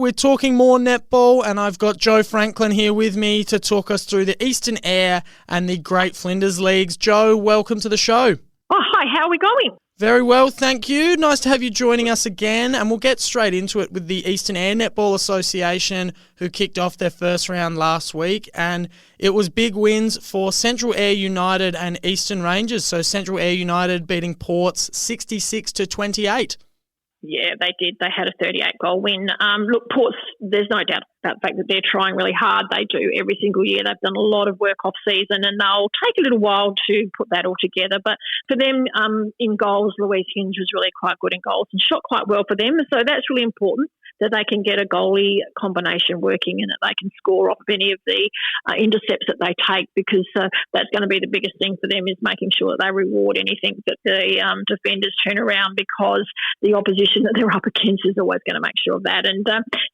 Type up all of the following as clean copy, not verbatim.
We're talking more netball, and I've got Joe Franklin here with me to talk us through the Eastern Eyre and the Great Flinders Leagues. Joe, welcome to the show. Oh, hi, how are we going? Very well, thank you. Nice to have you joining us again, and we'll get straight into it with the Eastern Eyre Netball Association, who kicked off their first round last week, and it was big wins for Central Eyre United and Eastern Rangers. So Central Eyre United beating Ports 66-28. Yeah, they did. They had a 38-goal win. Look, Ports, there's no doubt about the fact that they're trying really hard. They do every single year. They've done a lot of work off-season, and they'll take a little while to put that all together. But for them, in goals, Louise Hinge was really quite good in goals and shot quite well for them. So that's really important, that they can get a goalie combination working and that they can score off of any of the intercepts that they take, because that's going to be the biggest thing for them, is making sure that they reward anything that the defenders turn around, because the opposition that they're up against is always going to make sure of that. And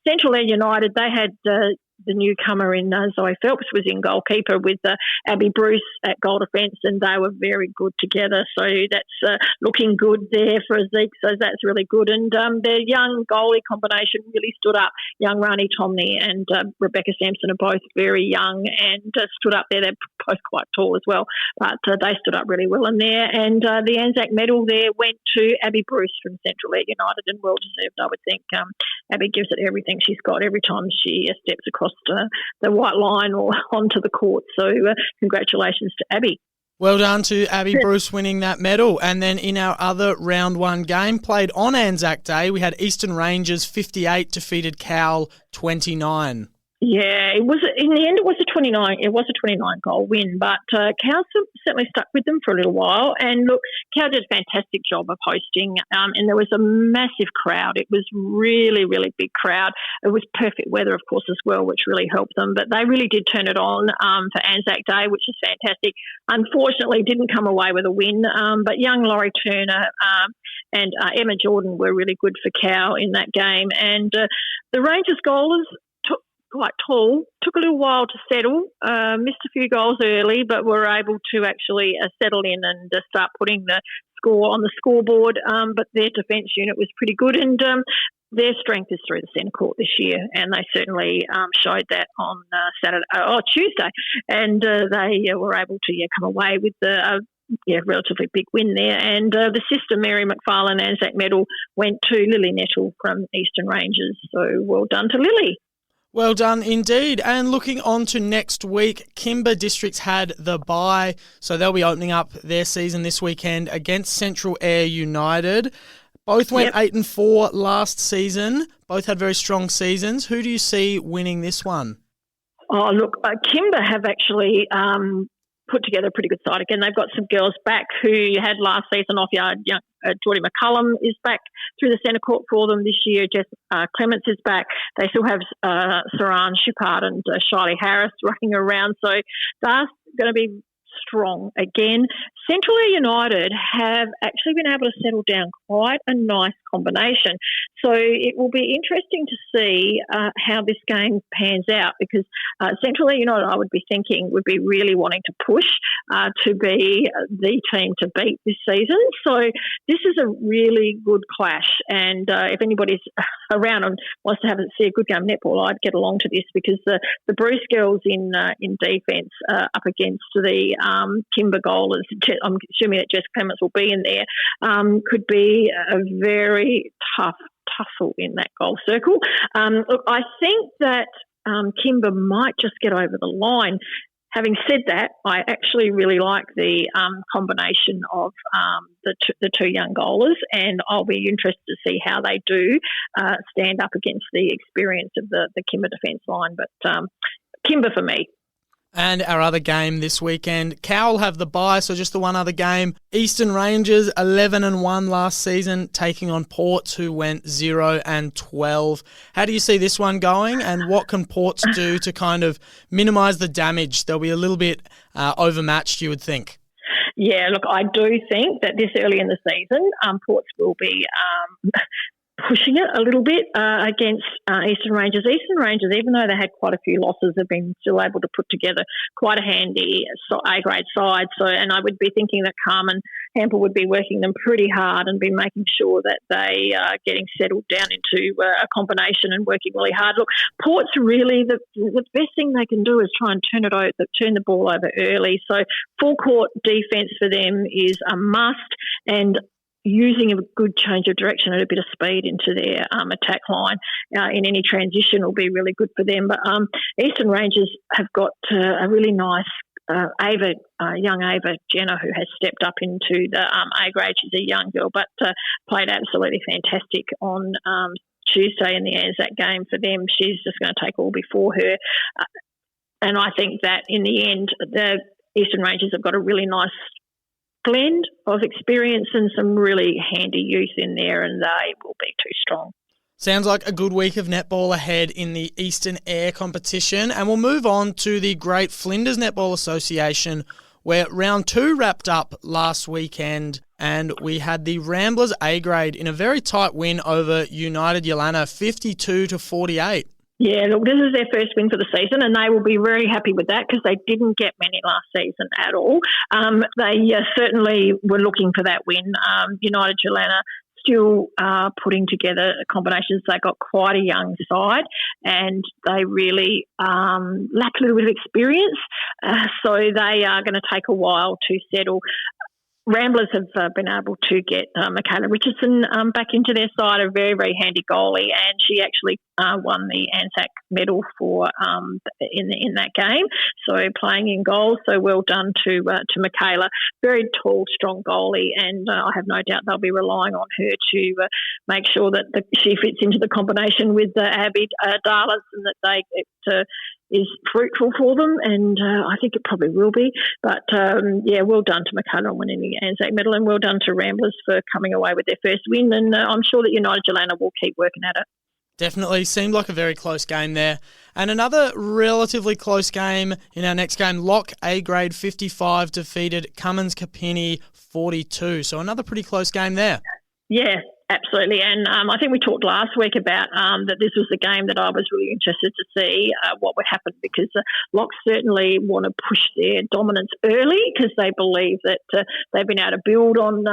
Central Eyre United, they had the newcomer in Zoe Phelps was in goalkeeper with Abby Bruce at goal defence, and they were very good together. So that's looking good there for Zeke. So that's really good. And their young goalie combination really stood up. Young Rani Tomney and Rebecca Sampson are both very young and stood up there. They're both quite tall as well, but they stood up really well in there. And the Anzac medal there went to Abby Bruce from Central Eyre United, and well deserved, I would think. Abby gives it everything she's got every time she steps across the white line or onto the court. So congratulations to Abby. Well done to Abby Bruce winning that medal. And then in our other round one game played on Anzac Day, we had Eastern Rangers 58 defeated Cowell 29. Yeah, it was. In the end, it was a 29. It was a 29-goal win, but Cal certainly stuck with them for a little while. And look, Cal did a fantastic job of hosting, and there was a massive crowd. It was really, really big crowd. It was perfect weather, of course, as well, which really helped them. But they really did turn it on for Anzac Day, which is fantastic. Unfortunately, didn't come away with a win. But young Laurie Turner and Emma Jordan were really good for Cal in that game. And the Rangers goalers, quite tall, took a little while to settle, missed a few goals early, but were able to actually settle in and start putting the score on the scoreboard. But their defence unit was pretty good, and their strength is through the centre court this year, and they certainly showed that on Tuesday, and they were able to come away with the relatively big win there. And the sister Mary McFarlane Anzac medal went to Lily Nettle from Eastern Rangers. So well done to Lily. Well done indeed. And looking on to next week, Kimber Districts had the bye, so they'll be opening up their season this weekend against Central Eyre United. Both went 8-4 last season. Both had very strong seasons. Who do you see winning this one? Oh, look, Kimber have actually put together a pretty good side. Again, they've got some girls back who you had last season off yard. Geordie McCullum is back through the centre court for them this year. Jess Clements is back. They still have Saran Shippard and Shiley Harris running around. So they're going to be strong again. Central Eyre United have actually been able to settle down quite a nice combination. So it will be interesting to see how this game pans out, because Central Eyre United, I would be thinking, would be really wanting to push to be the team to beat this season. So this is a really good clash, and if anybody's around and wants to see a good game of netball, I'd get along to this, because the Bruce girls in defence up against the Kimber goalers, I'm assuming that Jess Clements will be in there, could be a very tough tussle in that goal circle. Look, I think that Kimber might just get over the line. Having said that, I actually really like the combination of the two young goalers, and I'll be interested to see how they do stand up against the experience of the Kimber defence line. But Kimber for me. And our other game this weekend, Cowell have the bye, so just the one other game. Eastern Rangers 11-1 last season, taking on Ports, who went 0-12. How do you see this one going, and what can Ports do to kind of minimise the damage? They'll be a little bit overmatched, you would think. Yeah, look, I do think that this early in the season, Ports will be pushing it a little bit against Eastern Rangers. Eastern Rangers, even though they had quite a few losses, have been still able to put together quite a handy A-grade side. So, and I would be thinking that Carmen Hample would be working them pretty hard and be making sure that they are getting settled down into a combination and working really hard. Look, Port's really the best thing they can do is try and turn the ball over early. So full court defence for them is a must, and using a good change of direction and a bit of speed into their attack line in any transition will be really good for them. But Eastern Rangers have got a really nice young Ava Jenner, who has stepped up into the A grade. She's a young girl, but played absolutely fantastic on Tuesday in the Anzac game for them. She's just going to take all before her. And I think that in the end, the Eastern Rangers have got a really nice blend of experience and some really handy youth in there, and they will be too strong. Sounds like a good week of netball ahead in the Eastern Eyre competition. And we'll move on to the Great Flinders Netball Association, where round 2 wrapped up last weekend, and we had the Ramblers A grade in a very tight win over United Yalana, 52-48. Yeah, look, this is their first win for the season, and they will be very happy with that because they didn't get many last season at all. They certainly were looking for that win. United Yalana still putting together combinations. They got quite a young side, and they really lack a little bit of experience, so they are going to take a while to settle. Ramblers have been able to get Michaela Richardson back into their side, a very, very handy goalie, and she actually won the Anzac medal for in that game. So playing in goal, so well done to Michaela. Very tall, strong goalie, and I have no doubt they'll be relying on her to make sure that she fits into the combination with Abby Darlas, and that it is fruitful for them, and I think it probably will be. But, well done to Michaela on winning the Anzac medal, and well done to Ramblers for coming away with their first win, and I'm sure that United Yalana will keep working at it. Definitely seemed like a very close game there. And another relatively close game in our next game, Lock A grade 55 defeated Cummins Kapini 42. So another pretty close game there. Yeah, absolutely. And I think we talked last week about that this was the game that I was really interested to see what would happen, because Lock certainly want to push their dominance early because they believe that they've been able to build on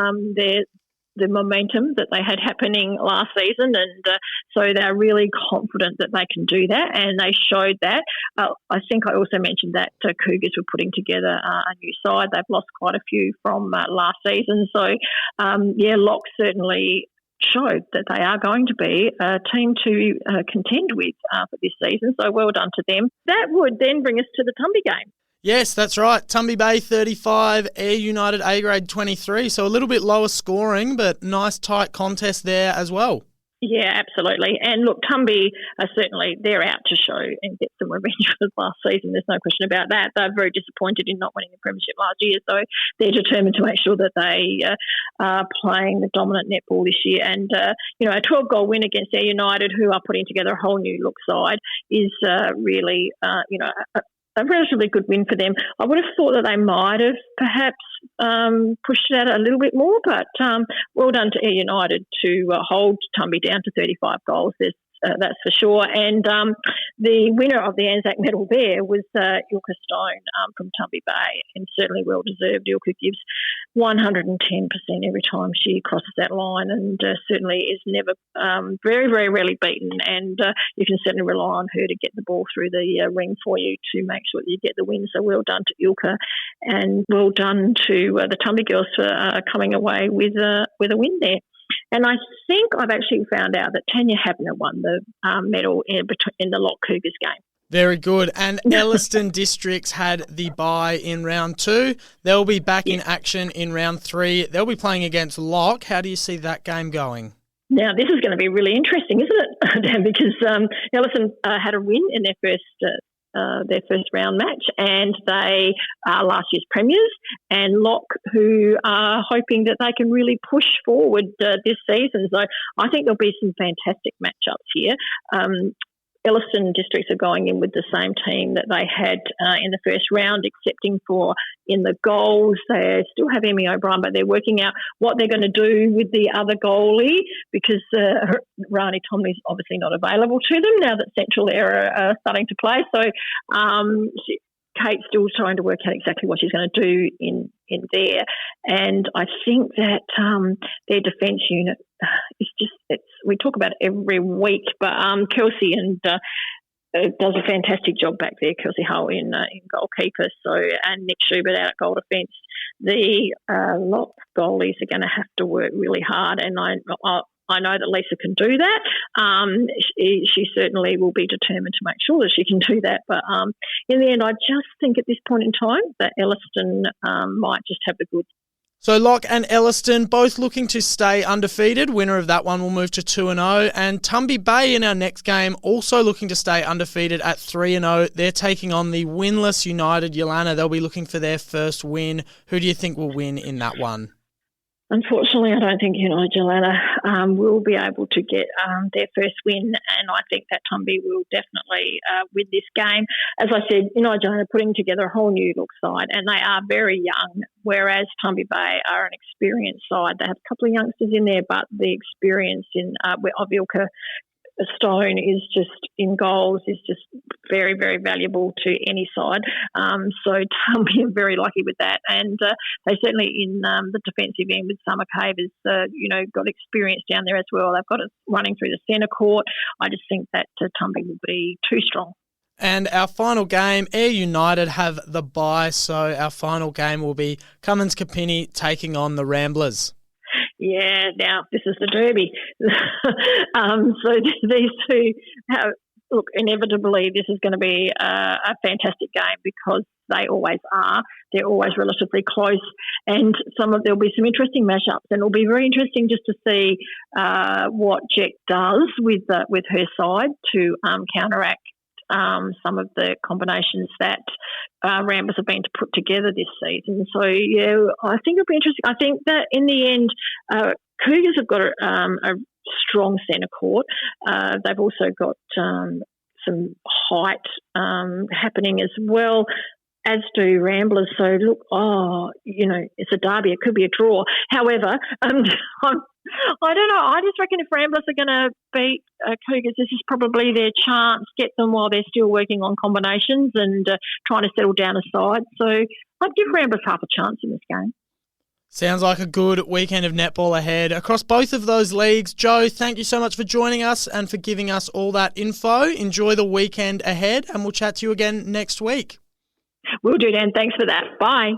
the momentum that they had happening last season, and so they're really confident that they can do that, and they showed that. I think I also mentioned that Cougars were putting together a new side. They've lost quite a few from last season, so Lock certainly showed that they are going to be a team to contend with for this season, so well done to them. That would then bring us to the Tumby game. Yes, that's right. Tumby Bay 35, Eyre United A grade 23. So a little bit lower scoring, but nice tight contest there as well. Yeah, absolutely. And look, Tumby are certainly, they're out to show and get some revenge for last season. There's no question about that. They're very disappointed in not winning the premiership last year, so they're determined to make sure that they are playing the dominant netball this year. And, a 12-goal win against Eyre United, who are putting together a whole new look side, is really, a relatively good win for them. I would have thought that they might have perhaps pushed it out a little bit more, but well done to Eyre United to hold Tumby down to 35 goals. That's for sure. And the winner of the Anzac medal there was Ilka Stone from Tumby Bay, and certainly well deserved. Ilka gives 110% every time she crosses that line, and certainly is never very, very rarely beaten. And you can certainly rely on her to get the ball through the ring for you to make sure that you get the win. So well done to Ilka, and well done to the Tumby girls for coming away with a win there. And I think I've actually found out that Tanya Habner won the medal in the Lock Cougars game. Very good. And Elliston Districts had the bye in round 2. They'll be back in action in round 3. They'll be playing against Lock. How do you see that game going? Now, this is going to be really interesting, isn't it, Dan? Because Elliston had a win in their first round match, and they are last year's premiers, and Lock, who are hoping that they can really push forward this season. So I think there'll be some fantastic matchups here. Elliston Districts are going in with the same team that they had in the first round, excepting for in the goals. They still have Emmy O'Brien, but they're working out what they're going to do with the other goalie because Rani Tomley's obviously not available to them now that Central Eyre are starting to play. So Kate's still trying to work out exactly what she's going to do in there. And I think that their defence unit is just, we talk about it every week, but Kelsey does a fantastic job back there, Kelsey Hull in goalkeeper, and Nick Schubert out at goal defence. The lot of goalies are going to have to work really hard, and I know that Lisa can do that. She certainly will be determined to make sure that she can do that. But in the end, I just think at this point in time that Elliston might just have the goods. So Locke and Elliston both looking to stay undefeated. Winner of that one will move to 2-0. And Tumby Bay in our next game also looking to stay undefeated at 3-0. They're taking on the winless United Yolana. They'll be looking for their first win. Who do you think will win in that one? Unfortunately, I don't think United Yolana will be able to get their first win, and I think that Tumby will definitely win this game. As I said, United Yolana are putting together a whole new look side, and they are very young, whereas Tumby Bay are an experienced side. They have a couple of youngsters in there, but the experience of Ilka Stone is just in goals is just very, very valuable to any side. So Tumby are very lucky with that, and they certainly in the defensive end with Summer Cave has got experience down there as well. They've got it running through the centre court. I just think that Tumby will be too strong. And our final game, Eyre United have the bye, so our final game will be Cummins Kapini taking on the Ramblers. Yeah, now this is the derby. So these two look, inevitably this is going to be a fantastic game because they always are. They're always relatively close, and there'll be some interesting mashups, and it'll be very interesting just to see what Jack does with her side to counteract some of the combinations that Ramblers have been to put together this season. So, yeah, I think it'll be interesting. I think that in the end, Cougars have got a strong centre court. They've also got some height happening as well, as do Ramblers. So, look, it's a derby. It could be a draw. However, I don't know. I just reckon if Ramblers are going to beat Cougars, this is probably their chance. Get them while they're still working on combinations and trying to settle down a side. So I'd give Ramblers half a chance in this game. Sounds like a good weekend of netball ahead across both of those leagues. Jo, thank you so much for joining us and for giving us all that info. Enjoy the weekend ahead, and we'll chat to you again next week. Will do, Dan. Thanks for that. Bye.